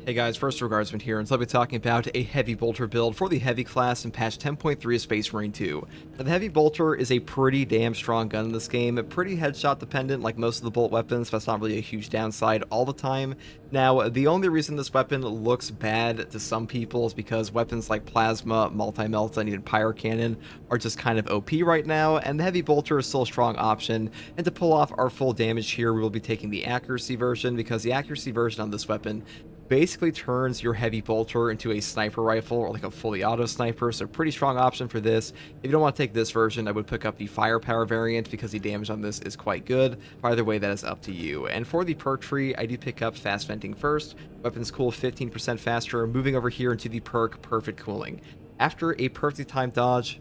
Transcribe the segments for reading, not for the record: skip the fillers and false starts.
Hey guys, first regardsman here, and so I'll be talking about a heavy bolter build for the heavy class in patch 10.3 of Space Marine 2. Now, the heavy bolter is a pretty damn strong gun in this game, pretty headshot dependent like most of the bolt weapons, but that's not really a huge downside all the time. Now, the only reason this weapon looks bad to some people is because weapons like Plasma, Multi-Melt, and even Pyro Cannon are just kind of OP right now, and the heavy bolter is still a strong option. And to pull off our full damage here, we will be taking the accuracy version, because the accuracy version on this weapon basically turns your heavy bolter into a sniper rifle or like a fully auto sniper, so pretty strong option for this. If you don't want to take this version, I would pick up the firepower variant because the damage on this is quite good. Either way, that is up to you. And for the perk tree, I do pick up fast venting first. Weapons cool 15% faster, moving over here into the perk perfect cooling. After a perfectly timed dodge,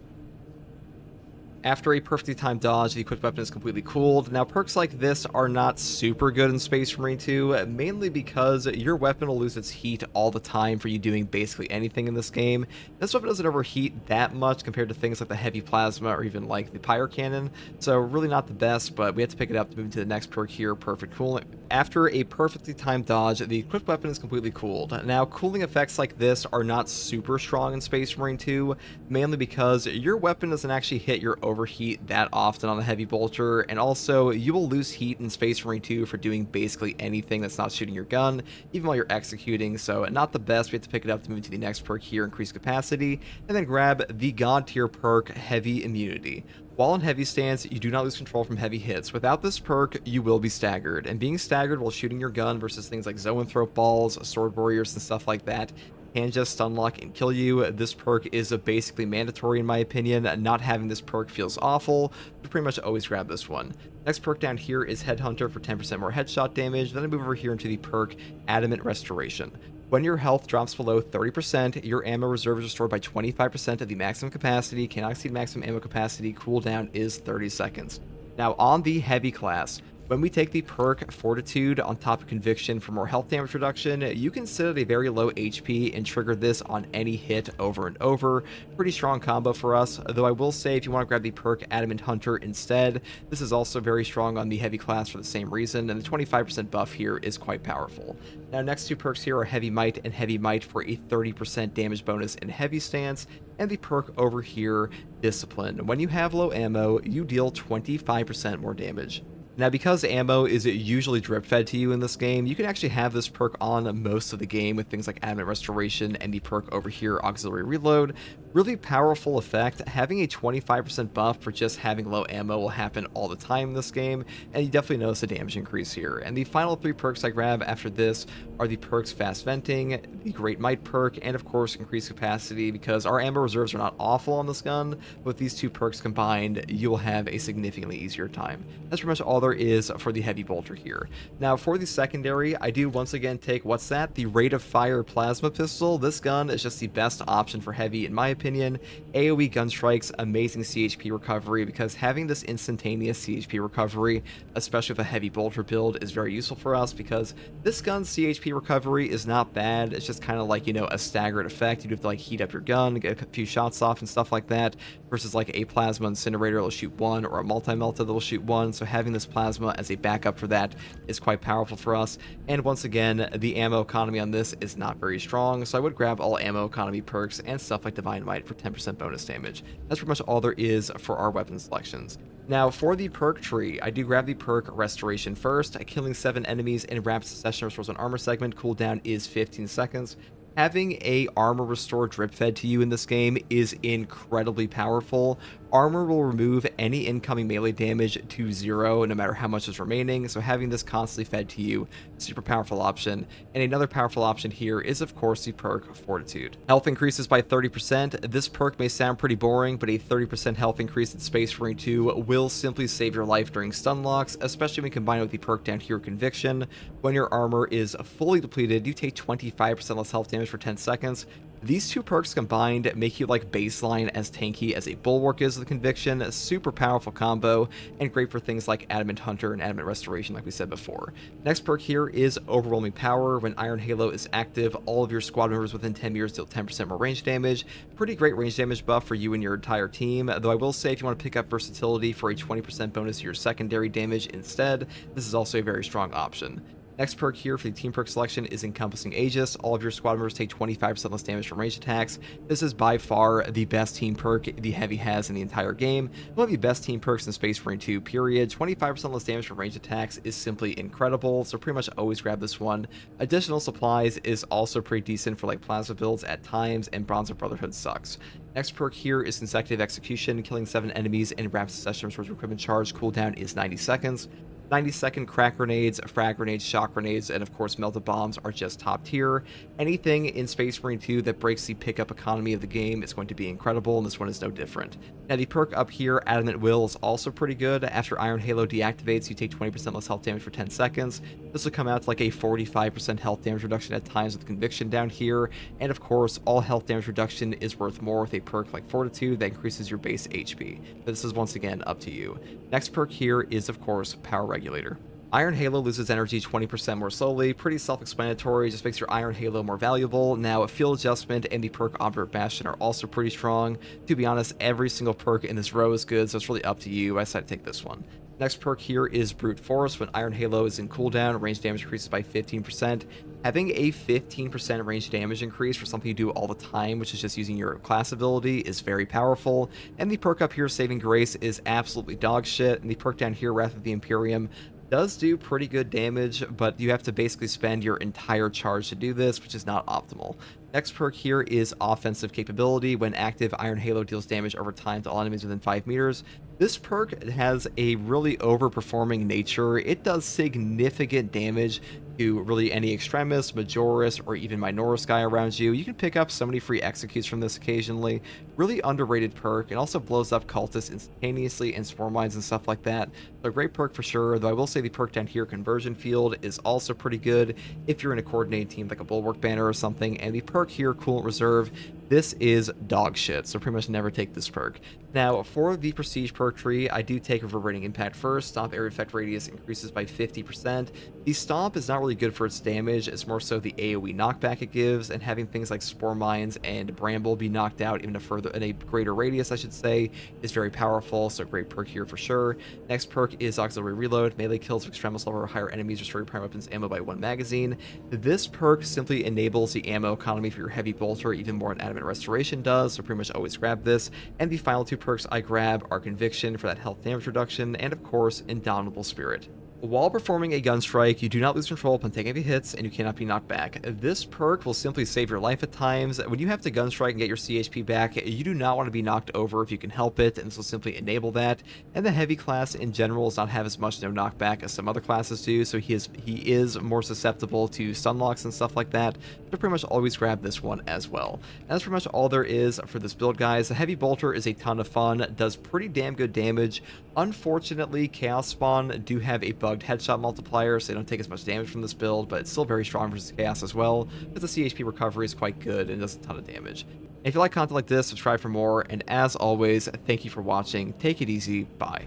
the equipped weapon is completely cooled. Now, perks like this are not super good in Space Marine 2, mainly because your weapon will lose its heat all the time for you doing basically anything in this game. This weapon doesn't overheat that much compared to things like the heavy plasma or even like the pyro cannon, so really not the best, but we have to pick it up to move into the next perk here, perfect cooling. After a perfectly timed dodge, the equipped weapon is completely cooled. Now, cooling effects like this are not super strong in Space Marine 2, mainly because your weapon doesn't actually hit your overheat that often on the heavy bolter, and also you will lose heat in Space Marine 2 for doing basically anything that's not shooting your gun, even while you're executing, so not the best. We have to pick it up to move to the next perk here, increase capacity, and then grab the god tier perk, heavy immunity. While in heavy stance, you do not lose control from heavy hits. Without this perk, you will be staggered, and being staggered while shooting your gun versus things like zoanthrope balls, sword warriors, and stuff like that can just stun lock and kill you. This perk is basically mandatory in my opinion. Not having this perk feels awful, but pretty much always grab this one. Next perk down here is Headhunter for 10% more headshot damage. Then I move over here into the perk Adamant Restoration. When your health drops below 30%, your ammo reserve is restored by 25% of the maximum capacity, cannot exceed maximum ammo capacity, cooldown is 30 seconds. Now on the heavy class, when we take the perk Fortitude on top of Conviction for more health damage reduction, you can sit at a very low HP and trigger this on any hit over and over. Pretty strong combo for us, though I will say if you want to grab the perk Adamant Hunter instead, this is also very strong on the heavy class for the same reason, and the 25% buff here is quite powerful. Now, next two perks here are Heavy Might and Heavy Might for a 30% damage bonus in heavy stance, and the perk over here, Discipline. When you have low ammo, you deal 25% more damage. Now, because ammo is usually drip fed to you in this game, you can actually have this perk on most of the game with things like Adamant Restoration and the perk over here, Auxiliary Reload. Really powerful effect. Having a 25% buff for just having low ammo will happen all the time in this game, and you definitely notice a damage increase here. And the final three perks I grab after this are the perks Fast Venting, the Great Might perk, and of course Increased Capacity, because our ammo reserves are not awful on this gun. With these two perks combined, you will have a significantly easier time. That's pretty much all there is for the heavy bolter here. Now for the secondary, I do once again take, what's that? The Rate of Fire Plasma Pistol. This gun is just the best option for heavy in my opinion. AoE gun strikes, amazing CHP recovery, because having this instantaneous CHP recovery, especially with a heavy bolter build, is very useful for us, because this gun's CHP recovery is not bad. It's just kind of like, you know, a staggered effect. You do have to like heat up your gun, get a few shots off and stuff like that, versus like a plasma incinerator that'll shoot one, or a multi-melta that'll shoot one. So having this plasma as a backup for that is quite powerful for us. And once again, the ammo economy on this is not very strong, so I would grab all ammo economy perks and stuff like Divine Might for 10% bonus damage. That's pretty much all there is for our weapon selections. Now, for the perk tree, I do grab the perk Restoration first. Killing 7 enemies in rapid succession restores an armor segment. Cooldown is 15 seconds. Having a armor restore drip fed to you in this game is incredibly powerful. Armor will remove any incoming melee damage to 0 no matter how much is remaining, so having this constantly fed to you is a super powerful option. And another powerful option here is of course the perk Fortitude. Health increases by 30%. This perk may sound pretty boring, but a 30% health increase in Space Marine 2 will simply save your life during stun locks, especially when combined with the perk down here, Conviction. When your armor is fully depleted, you take 25% less health damage for 10 seconds. These two perks combined make you like baseline as tanky as a Bulwark is with Conviction. A super powerful combo, and great for things like Adamant Hunter and Adamant Restoration like we said before. Next perk here is Overwhelming Power. When Iron Halo is active, all of your squad members within 10 meters deal 10% more range damage. Pretty great range damage buff for you and your entire team, though I will say if you want to pick up Versatility for a 20% bonus to your secondary damage instead, this is also a very strong option. Next perk here for the team perk selection is Encompassing Aegis. All of your squad members take 25% less damage from ranged attacks. This is by far the best team perk the Heavy has in the entire game. One of the best team perks in Space Marine 2, period. 25% less damage from ranged attacks is simply incredible, so pretty much always grab this one. Additional supplies is also pretty decent for like plasma builds at times, and Bronze of Brotherhood sucks. Next perk here is Consecutive Execution. Killing 7 enemies in rapid succession restores your equipment charge. Cooldown is 90 seconds. 90-second crack grenades, frag grenades, shock grenades, and of course melted bombs are just top tier. Anything in Space Marine 2 that breaks the pickup economy of the game is going to be incredible, and this one is no different. Now the perk up here, Adamant Will, is also pretty good. After Iron Halo deactivates, you take 20% less health damage for 10 seconds. This will come out to like a 45% health damage reduction at times with Conviction down here, and of course all health damage reduction is worth more with a perk like Fortitude that increases your base HP. But this is once again up to you. Next perk here is of course Power Regulator. Iron Halo loses energy 20% more slowly, pretty self-explanatory, just makes your Iron Halo more valuable. Now, Field Adjustment and the perk Obdurate Bastion are also pretty strong. To be honest, every single perk in this row is good, so it's really up to you. I decided to take this one. Next perk here is Brute Force. When Iron Halo is in cooldown, range damage increases by 15%. Having a 15% range damage increase for something you do all the time, which is just using your class ability, is very powerful. And the perk up here, Saving Grace, is absolutely dog shit. And the perk down here, Wrath of the Imperium, does do pretty good damage, but you have to basically spend your entire charge to do this, which is not optimal. Next perk here is Offensive Capability. When active, Iron Halo deals damage over time to all enemies within 5 meters. This perk has a really overperforming nature. It does significant damage to really any Extremis, Majoris, or even Minoris guy around you. You can pick up so many free executes from this occasionally. Really underrated perk, and also blows up cultists instantaneously and Spore Mines and stuff like that. So a great perk for sure, though I will say the perk down here, Conversion Field, is also pretty good if you're in a coordinated team like a Bulwark Banner or something. And the perk here, Coolant Reserve, this is dog shit, so pretty much never take this perk. Now, for the Prestige perk tree, I do take Reverberating Impact first. Stomp area effect radius increases by 50%. The Stomp is not really good for its damage, it's more so the AoE knockback it gives, and having things like Spore Mines and Bramble be knocked out in a greater radius, I should say, is very powerful, so great perk here for sure. Next perk is Auxiliary Reload. Melee kills of Extremis level or higher enemies restore your prime weapons ammo by 1 magazine. This perk simply enables the ammo economy for your Heavy Bolter even more than Adamant Restoration does, so pretty much always grab this. And the final 2 perks I grab are Conviction for that health damage reduction, and of course, Indomitable Spirit. While performing a gun strike, you do not lose control upon taking heavy hits, and you cannot be knocked back. This perk will simply save your life at times. When you have to gun strike and get your CHP back, you do not want to be knocked over if you can help it, and this will simply enable that. And the heavy class in general does not have as much no knockback as some other classes do, so he is more susceptible to stun locks and stuff like that. So pretty much always grab this one as well. And that's pretty much all there is for this build, guys. The Heavy Bolter is a ton of fun, does pretty damn good damage. Unfortunately, Chaos Spawn do have a bugged headshot multiplier, so they don't take as much damage from this build, but it's still very strong versus Chaos as well, because the CHP recovery is quite good and does a ton of damage. If you like content like this, subscribe for more, and as always, thank you for watching. Take it easy. Bye.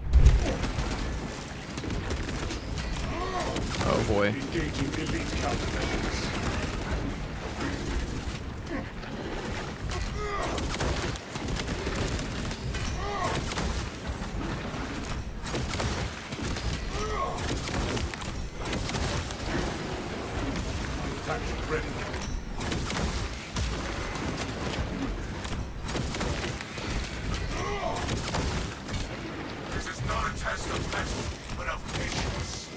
Oh boy. This is not a test of mettle, but of patience.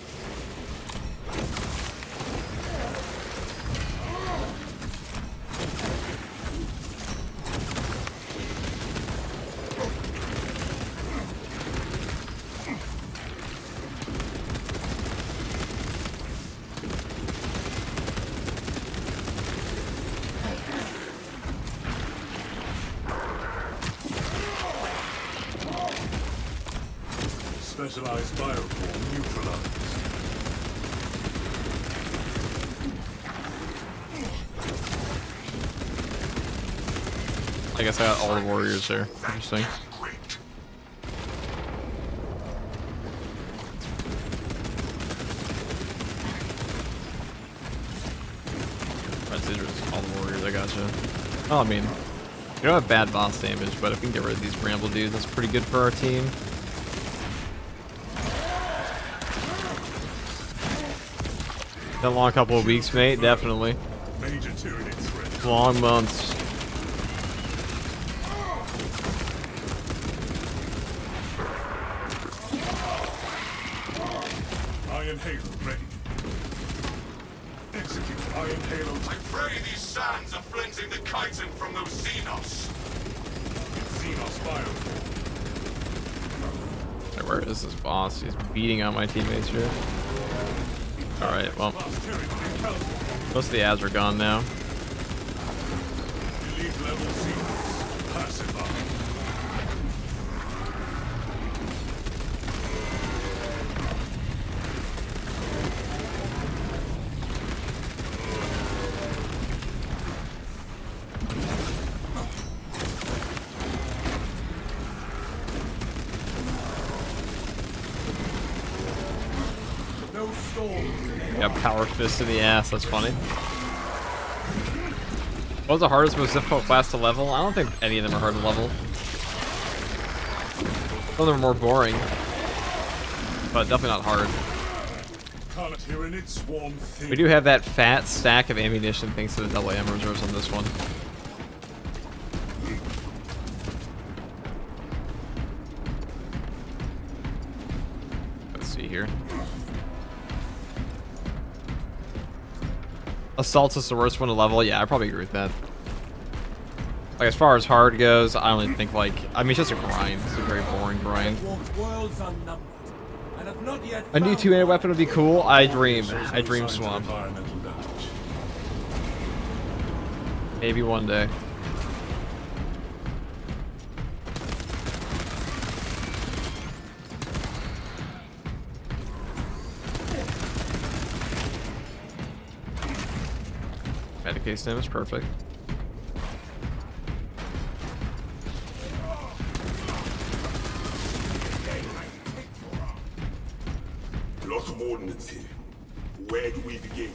Specialized bioform neutralized. I guess I got all the warriors there. Interesting. That's all the warriors, I gotcha. Oh, I mean, you don't have bad boss damage, but if we can get rid of these Bramble dudes, that's pretty good for our team. Been a long couple of weeks, mate. Definitely. Major Tyranid threat. Long months. Iron Halo ready. Execute Iron Halo. I pray these sands are flensing the chitin from those Xenos. Xenos fire. Where is this boss? He's beating on my teammates here. Alright, well. Most of the ads are gone now. Elite level Xenos. Passive up. No storm. Got power fist in the ass, that's funny. What was the hardest, most difficult class to level? I don't think any of them are hard to level. Some of them are more boring. But definitely not hard. Tyranid swarm thin. We do have that fat stack of ammunition thanks to the double ammo reserves on this one. Let's see here. Assault is the worst one to level. Yeah, I probably agree with that. Like, as far as hard goes, I only think, like, I mean, it's just a grind. It's a very boring grind. A new two-handed weapon would be cool. I dream Swamp. Maybe one day. Medicaid stem is perfect. Lot of ordnance here. Where do we begin?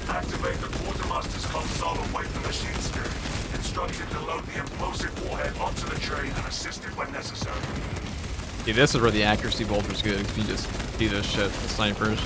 Activate the quartermaster's console and wait for the machine spirit. Instructed to load the implosive warhead onto the train and assist it when necessary. See, this is where the accuracy bolt is good, because you just see this shit, the snipers.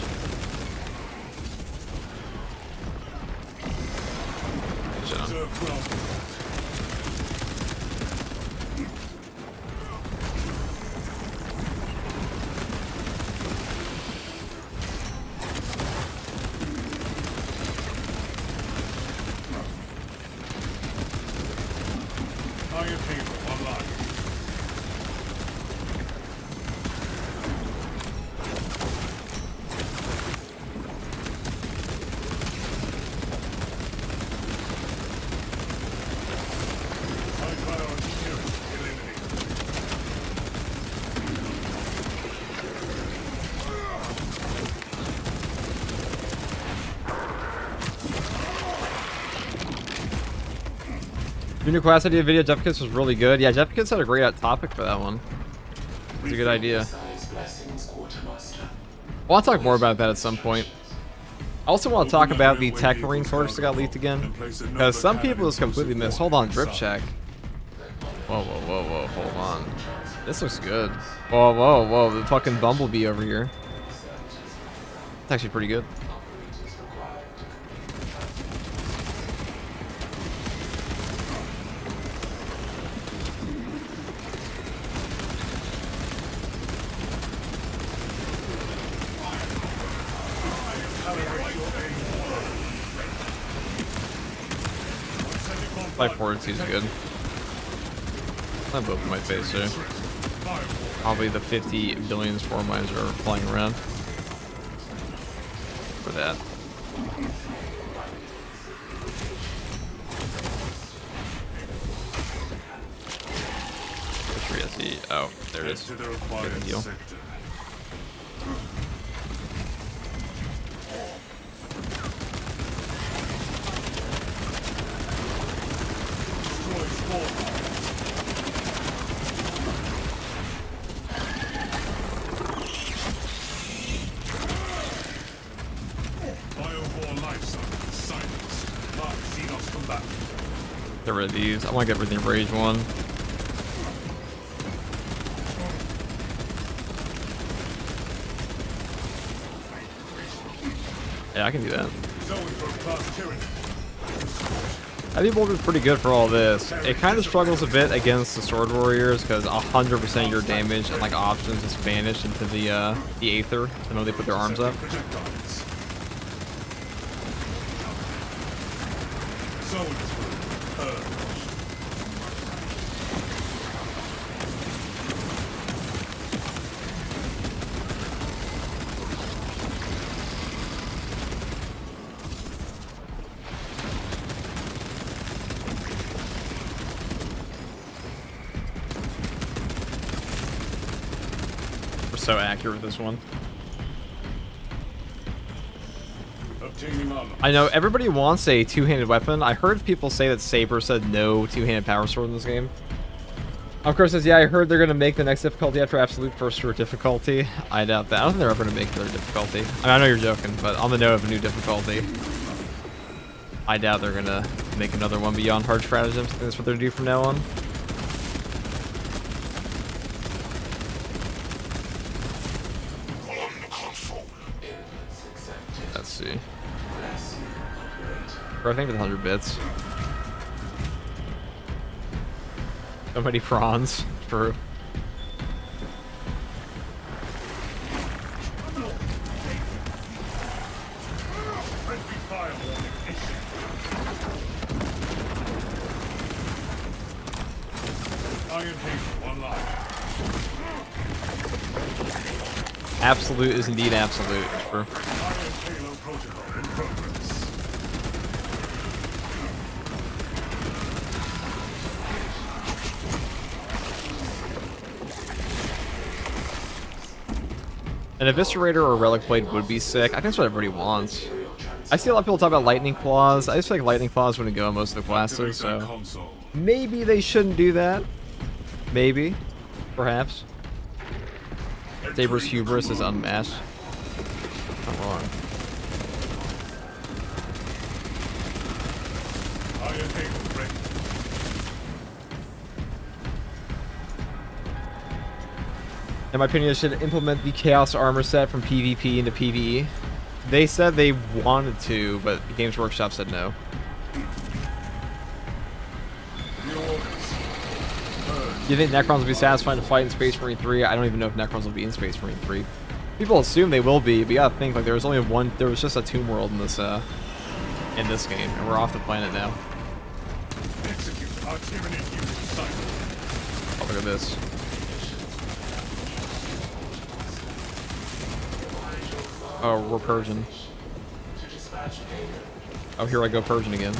Iron Halo online. High priority Tyranid eliminated. Your new class idea video, Jeff Kiss, was really good. Yeah, Jeff Kiss had a great topic for that one. It's a good idea. I want to talk more about that at some point. I also want to talk about the Tech Marine torch that got leaked again. Because some people just completely missed. Hold on, drip check. Whoa, whoa, whoa, whoa, hold on. This looks good. Whoa, whoa, whoa, the fucking bumblebee over here. It's actually pretty good. Life forward seems good. I have both in my face there. Probably the 50 billion spore mines are flying around. For that. Oh, there it is. Good deal. Get rid of these. I want to get rid of the rage one. Yeah, I can do that. Zoe from class tyranny. Heavy Bolt is pretty good for all this. It kind of struggles a bit against the Sword Warriors because 100% of your damage and like options is vanished into the Aether. I know they put their arms up. We're so accurate with this one. I know everybody wants a two-handed weapon. I heard people say that Saber said no two-handed power sword in this game. Of course, says, yeah, I heard they're going to make the next difficulty after Absolute First Root difficulty. I doubt that. I don't think they're ever going to make their difficulty. I mean, I know you're joking, but on the note of a new difficulty, I doubt they're going to make another one beyond hard stratagems. I think that's what they're going to do from now on. Let's see. I think it's 100 bits. So many prawns. True. Absolute is indeed absolute. True. An Eviscerator or a Relic Blade would be sick. I think that's what everybody wants. I see a lot of people talk about Lightning Claws. I just feel like Lightning Claws wouldn't go on most of the classes, so maybe they shouldn't do that. Maybe. Perhaps. Saber's hubris is unmatched. Not wrong. In my opinion, they should implement the Chaos Armor set from PvP into PvE. They said they wanted to, but Games Workshop said no. Do you think Necrons will be satisfied to fight in Space Marine 3? I don't even know if Necrons will be in Space Marine 3. People assume they will be, but you gotta think, like, there was only one, there was just a tomb world in this game, and we're off the planet now. Oh, look at this. Oh, we're Persian. Oh, here I go Persian again.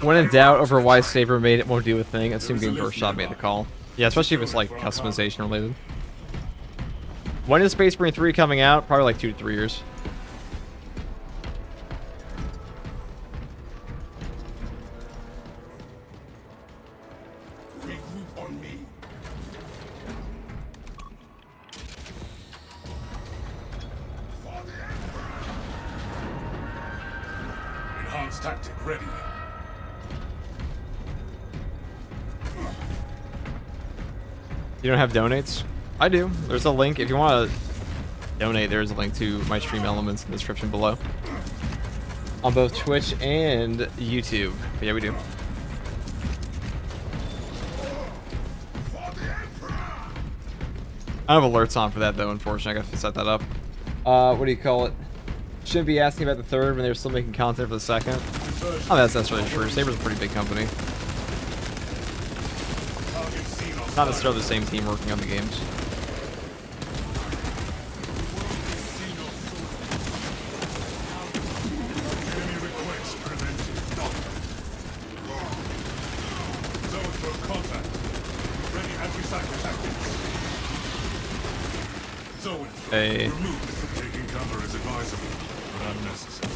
When in doubt over why Saber made it won't do a thing, assume Game Workshop made the call. Yeah, especially if it's like customization related. When is Space Marine 3 coming out? Probably like 2 to 3 years. Enhanced tactic ready. You don't have donates? I do. There's a link. If you want to donate, there's a link to my stream elements in the description below. On both Twitch and YouTube. But yeah, we do. I don't have alerts on for that, though, unfortunately. I got to set that up. What do you call it? Shouldn't be asking about the third when they're still making content for the second. Oh, that's necessarily true. Saber's a pretty big company. Not necessarily the same team working on the games. Hey. Taking cover is advisable, but unnecessary.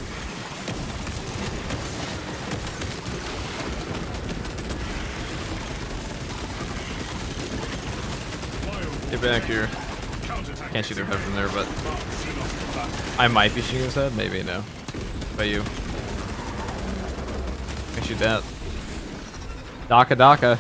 Get back here. Can't shoot their head from there, but I might be shooting his head. Maybe no. By you. I shoot that. Daka Daka.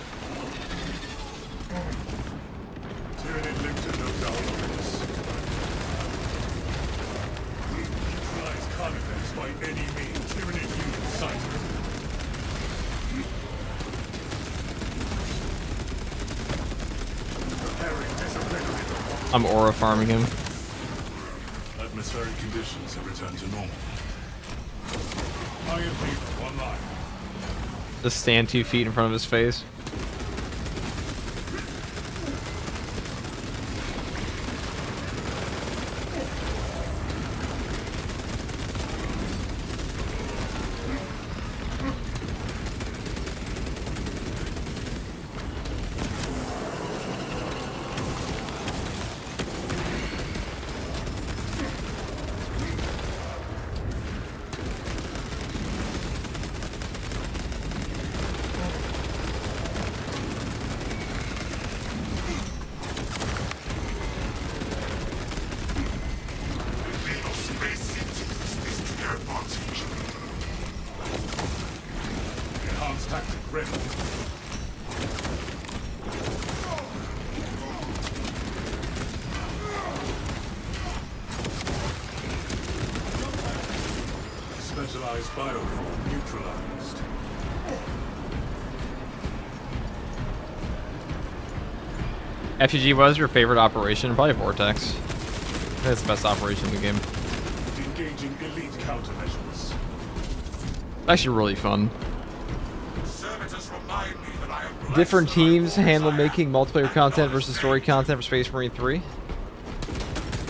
I'm aura farming him. Atmospheric conditions have returned to normal. Iron Beaver, online. Just stand 2 feet in front of his face. Specialized bioform neutralized. FUG, what is your favorite operation? Probably Vortex. I think that's the best operation in the game. Engaging elite countermeasures. Actually really fun. Servitors remind me that I am Different teams handle making multiplayer content versus story content for Space Marine 3.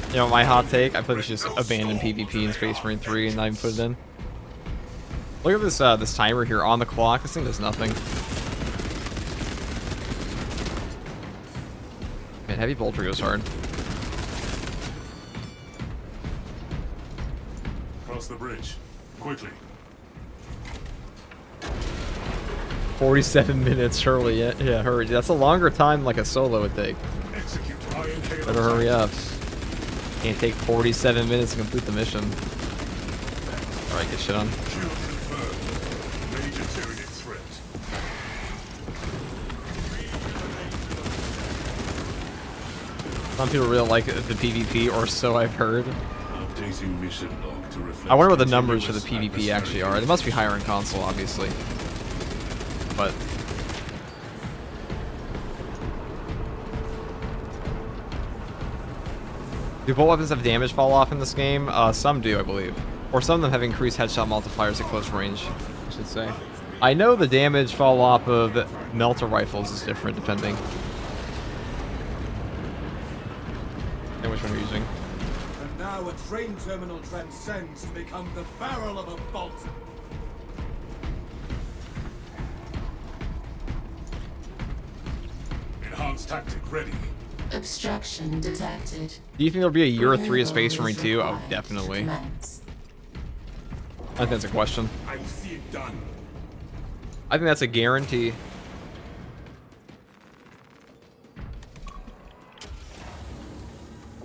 You know, my hot take, I probably should just abandon PvP in Space Marine 3 and not even put it in. Look at this this timer here on the clock. This thing does nothing. Man, heavy bolter goes hard. Cross the bridge. Quickly. 47 minutes, surely. Yeah, hurry. That's a longer time than like a solo would take. Execute Iron Halo. Better hurry up. Can't take 47 minutes to complete the mission. Alright, get shit on. Major Tyranid threat. Some people really like the PvP, or so I've heard. Updating mission log to reflect. I wonder what the numbers for the PvP actually are. They must be higher in console, obviously. But do bolt weapons have damage fall off in this game? Some do, I believe. Or some of them have increased headshot multipliers at close range, I should say. I know the damage fall off of melter rifles is different depending. And which one you're using. And now a train terminal transcends to become the barrel of a bolt. Enhanced tactic ready. Obstruction detected. Do you think there'll be a year 3 of Space Marine 2? Oh, definitely. I think that's a question. I will see it done. I think that's a guarantee.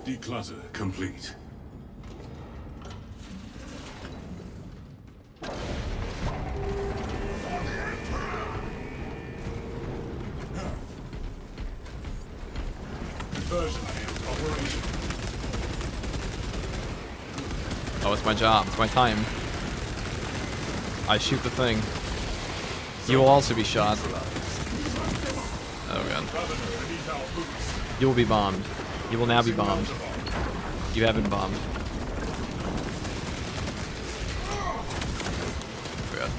Declutter complete. Conversion operation. Oh, it's my job. It's my time. I shoot the thing. You will also be shot. Oh god. You will be bombed. You will now be bombed. You have been bombed. Oh god.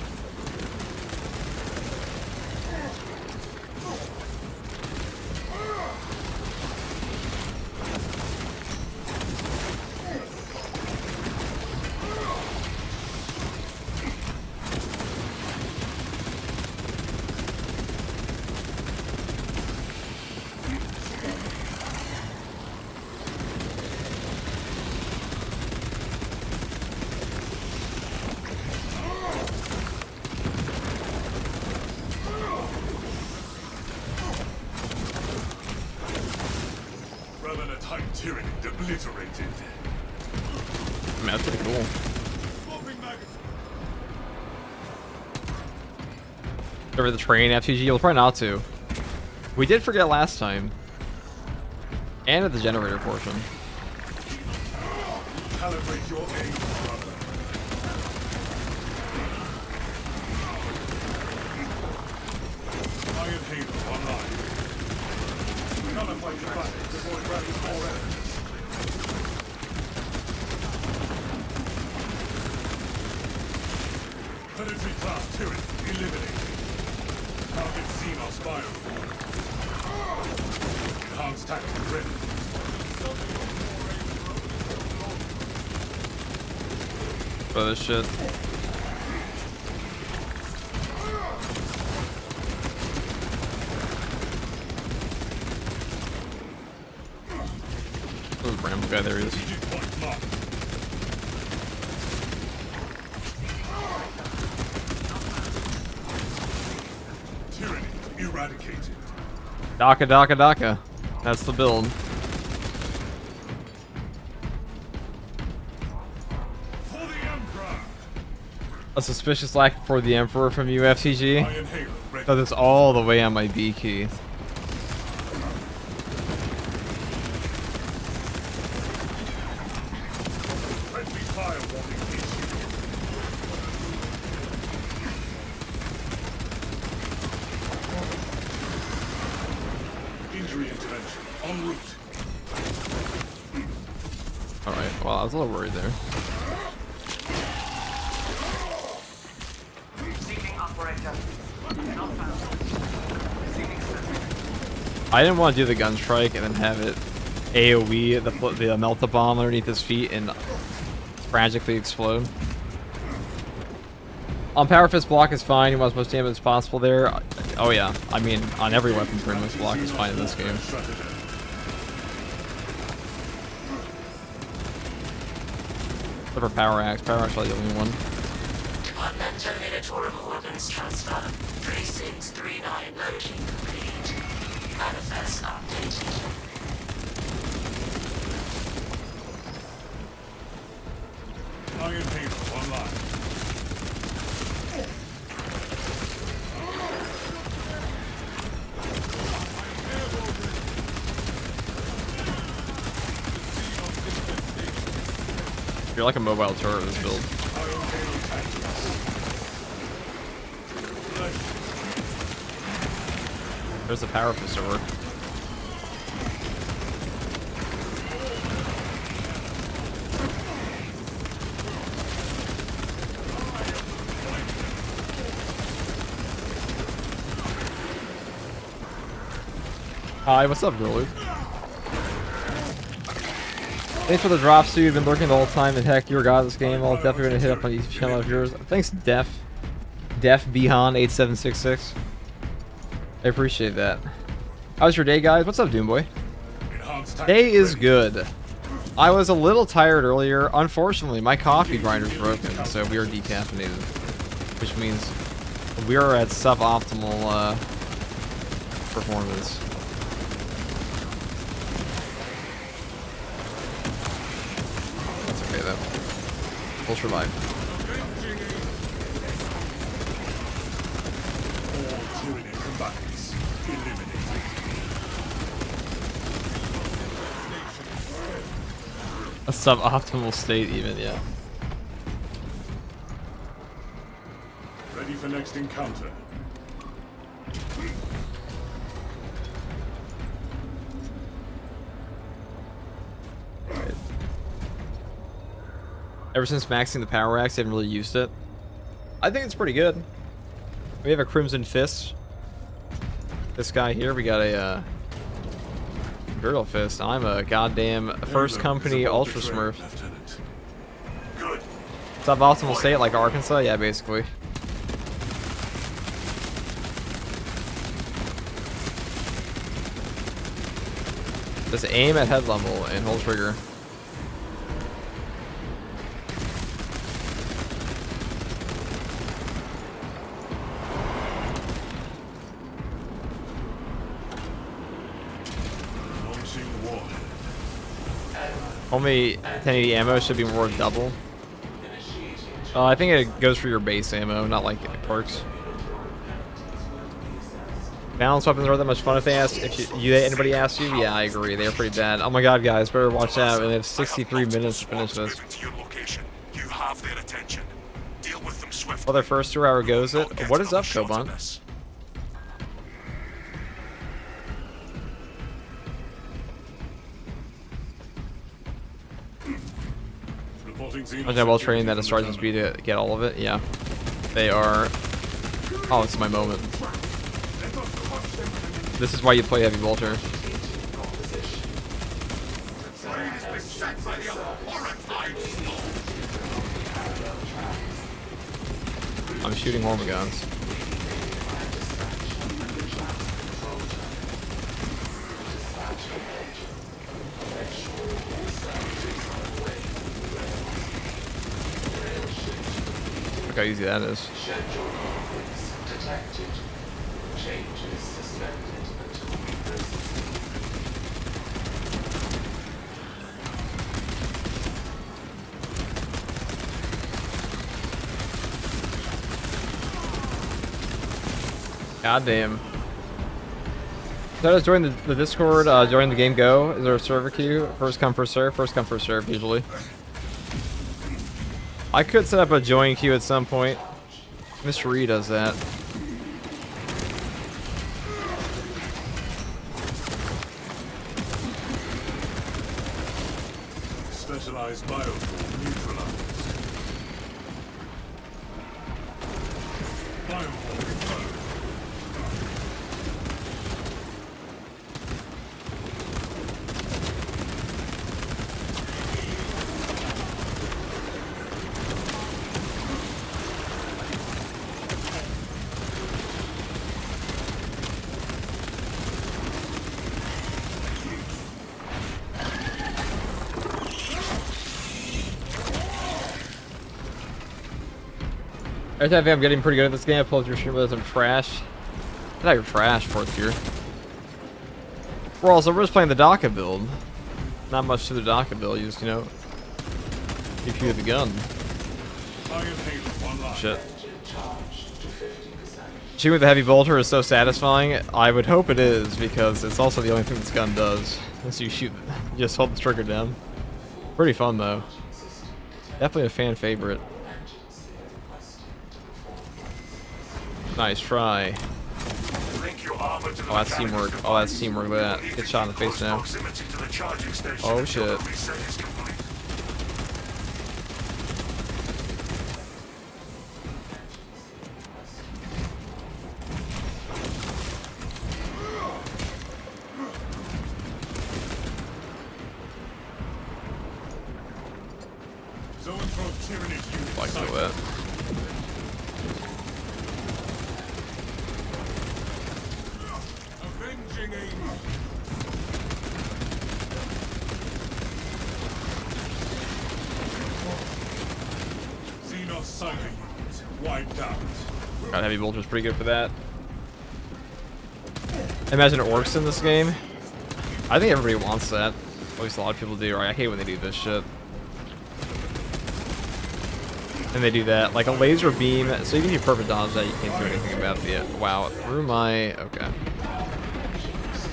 Tyranny obliterated. I mean, that's pretty cool. Over the train FTG, you'll try not to. We did forget last time. And at the generator portion. Calibrate your aim, brother. Iron Halo online. Gotta fight your back before it rallies more enemies. Planetary class tyranny eliminated. Target Xenos bioform. Enhanced tactical ready. For this shit. Oh, the Bramble guy, there he is. Tyranny eradicated. Daka, Daka, Daka. That's the build. For the Emperor. A suspicious lack for the Emperor from UFTG. Iron Halo ready. So that's all the way on my B key. Friendly fire warning issued. Injury intervention en route. Alright, well, I was a little worried there. Seeking operator. Not found. Receiving sensor. I didn't want to do the gun strike and then have it AoE the melt the bomb underneath his feet and tragically explode. On Power Fist block is fine. You want as much damage as possible there. Oh yeah, I mean on every weapon pretty much block is fine in this game. Except for Power Axe. Power Axe is probably the only one. Departmental Minotaur Weapons Transfer. Precincts 3-9 loading complete. Manifest updated. Iron Halo online. You're like a mobile turret this build. Iron Halo tactics. There's the Power Fist at work. Hi, what's up, Girlude? Thanks for the drops, too. You've been lurking the whole time, and heck, you're a god of this game. I'll definitely gonna hit up on YouTube channel of yours. Thanks, Def Bihan8766. I appreciate that. How's your day, guys? What's up, Doomboy? Enhanced Day tactical is ready. good. I was a little tired earlier. Unfortunately, my coffee grinder's broken, so we are decaffeinated, which means we are at suboptimal performance. That's okay though. We'll survive. All tyranny combatants eliminated. A suboptimal state, even, yeah. Ready for next encounter. Right. Ever since maxing the Power Axe, I haven't really used it. I think it's pretty good. We have a Crimson Fist. This guy here, we got a Girdle Fist. I'm a goddamn first company Ultra Smurf. Good. Suboptimal state like Arkansas? Yeah, basically. Just aim at head level and hold trigger. Launching warhead. Only 1080 ammo should be more than double. I think it goes for your base ammo, not like perks. Balance weapons aren't that much fun if they ask. If anybody asks you, yeah, I agree. They're pretty bad. Oh my god, guys, better watch out. We have 63 minutes to finish this. You have their attention. Deal with them swiftly. Well, their first 2 hour goes it. What is up, Koban? I'm well trained that it starts to be to get all of it. Yeah, they are. Oh, it's my moment. This is why you play Heavy Bolter. I'm shooting Hormigons. Look how easy that is. God damn. So just join the Discord, join the game go. Is there a server queue? First come, first serve? First come, first serve, usually. I could set up a join queue at some point. Mr. Ree does that. Specialized bioform neutralized. Bioform confirmed. I think I'm getting pretty good at this game. I pulled your stream with some trash. I thought you were trash, 4th tier. We're just playing the Daka build. Not much to the Daka build. You just, if you have the gun. Shit. Shooting with the Heavy Bolter is so satisfying. I would hope it is, because it's also the only thing this gun does. Once you shoot, you just hold the trigger down. Pretty fun, though. Definitely a fan favorite. Nice try. Oh, that's teamwork. Oh, that's teamwork. Look at that. Get shot in the face now. Oh, shit. Like that. Wiped out. God, Heavy Bolter's pretty good for that. I imagine it works in this game. I think everybody wants that. At least a lot of people do. Right? I hate when they do this shit. And they do that. Like a laser beam. So even if you perfect dodge that, you can't do anything about the... Wow, through my... Okay.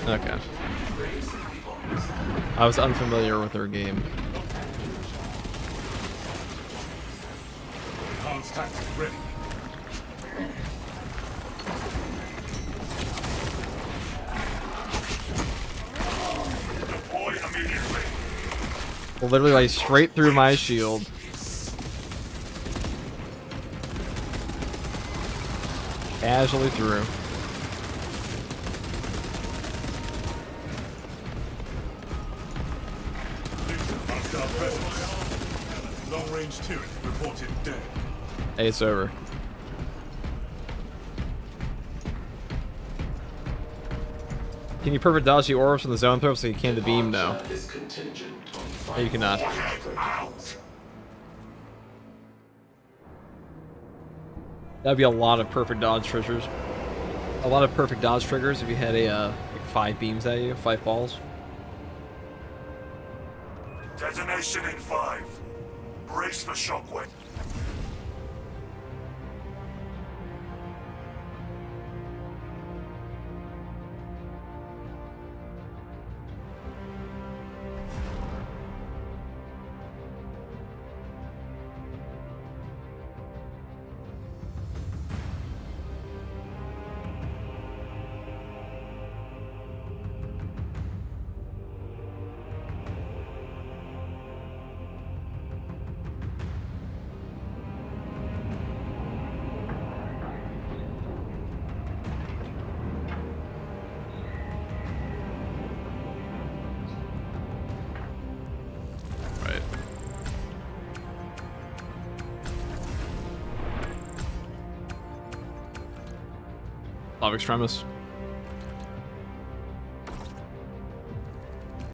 Okay. I was unfamiliar with their game. Ready. Deploy immediately. Literally like straight through my shield. Casually through. Long range turret reported dead. Hey, it's over. Can you perfect dodge the orbs from the zone throw so you can the beam? No. No, you cannot. That'd be a lot of perfect dodge triggers. A lot of perfect dodge triggers if you had a like 5 beams at you, 5 balls. Detonation in 5. Brace for shockwave. Right. Love Extremis.